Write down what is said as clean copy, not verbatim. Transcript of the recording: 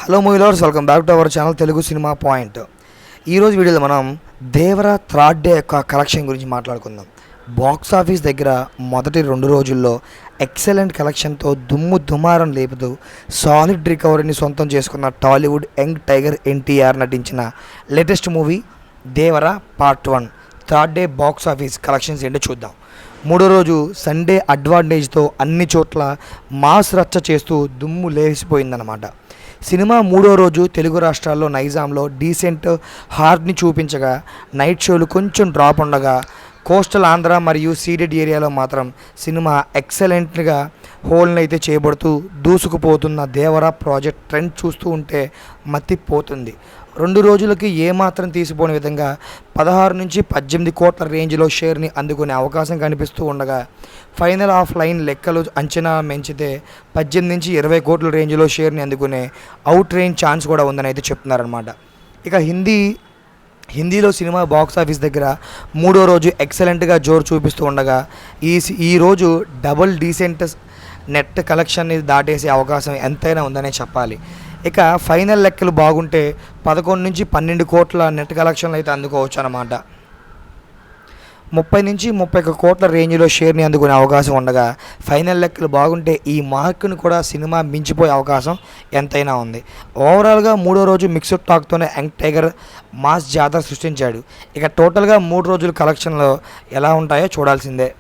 Hello movie lovers, welcome back to our channel Telugu cinema point. ఈరోజు వీడియోలో మనం Devara third day యొక్క కలెక్షన్ గురించి మాట్లాడుకుందాం. బాక్స్ ఆఫీస్ దగ్గర మొదటి 2 రోజుల్లో ఎక్సలెంట్ కలెక్షన్తో దుమారం లేపుతూ సాలిడ్ రికవరీని సొంతం చేసుకున్న టాలీవుడ్ యంగ్ టైగర్ ఎన్టీఆర్ నటించిన latest movie Devara part 1 third day box office collections ఏంటో చూద్దాం. 3వ రోజు సండే అడ్వాంటేజ్తో అన్ని చోట్ల మాస్ రచ్చ చేస్తూ దుమ్ము లేచిపోయిందన్నమాట. సినిమా 3వ రోజు తెలుగు రాష్ట్రాల్లో నైజాంలో డీసెంట్ హార్డ్ని చూపించగా నైట్ షోలు కొంచెం డ్రాప్ ఉండగా కోస్టల్ ఆంధ్ర మరియు సీడెడ్ ఏరియాలో మాత్రం సినిమా ఎక్సలెంట్గా హోల్ని అయితే చేయబడుతూ దూసుకుపోతున్న దేవరా ప్రాజెక్ట్ ట్రెండ్ చూస్తూ ఉంటే మత్తిపోతుంది. 2 రోజులకి ఏమాత్రం తీసిపోని విధంగా 16 నుంచి 18 కోట్ల రేంజ్లో షేర్ని అందుకునే అవకాశం కనిపిస్తూ ఉండగా ఫైనల్ ఆఫ్ లైన్ లెక్కలు అంచనా మెంచితే 18 నుంచి 20 కోట్ల రేంజ్లో షేర్ని అందుకునే అవుట్ రేంజ్ ఛాన్స్ కూడా ఉందని అయితే చెప్తున్నారనమాట. ఇక హిందీలో సినిమా బాక్స్ ఆఫీస్ దగ్గర 3వ రోజు ఎక్సలెంట్గా జోరు చూపిస్తూ ఉండగా ఈ రోజు డబుల్ డీసెంట్ నెట్ కలెక్షన్ని దాటేసే అవకాశం ఎంతైనా ఉందనే చెప్పాలి. ఇక ఫైనల్ లెక్కలు బాగుంటే 11 నుంచి 12 కోట్ల నెట్ కలెక్షన్లు అయితే అందుకోవచ్చు అన్నమాట. 30 నుంచి 31 కోట్ల రేంజ్లో షేర్ని అందుకునే అవకాశం ఉండగా ఫైనల్ లెక్కలు బాగుంటే ఈ మార్కును కూడా సినిమా మించిపోయే అవకాశం ఎంతైనా ఉంది. ఓవరాల్గా 3వ రోజు మిక్స్డ్ టాక్తోనే యంగ్ టైగర్ మాస్ జాతర సృష్టించాడు. ఇక టోటల్గా 3 రోజుల కలెక్షన్లో ఎలా ఉంటాయో చూడాల్సిందే.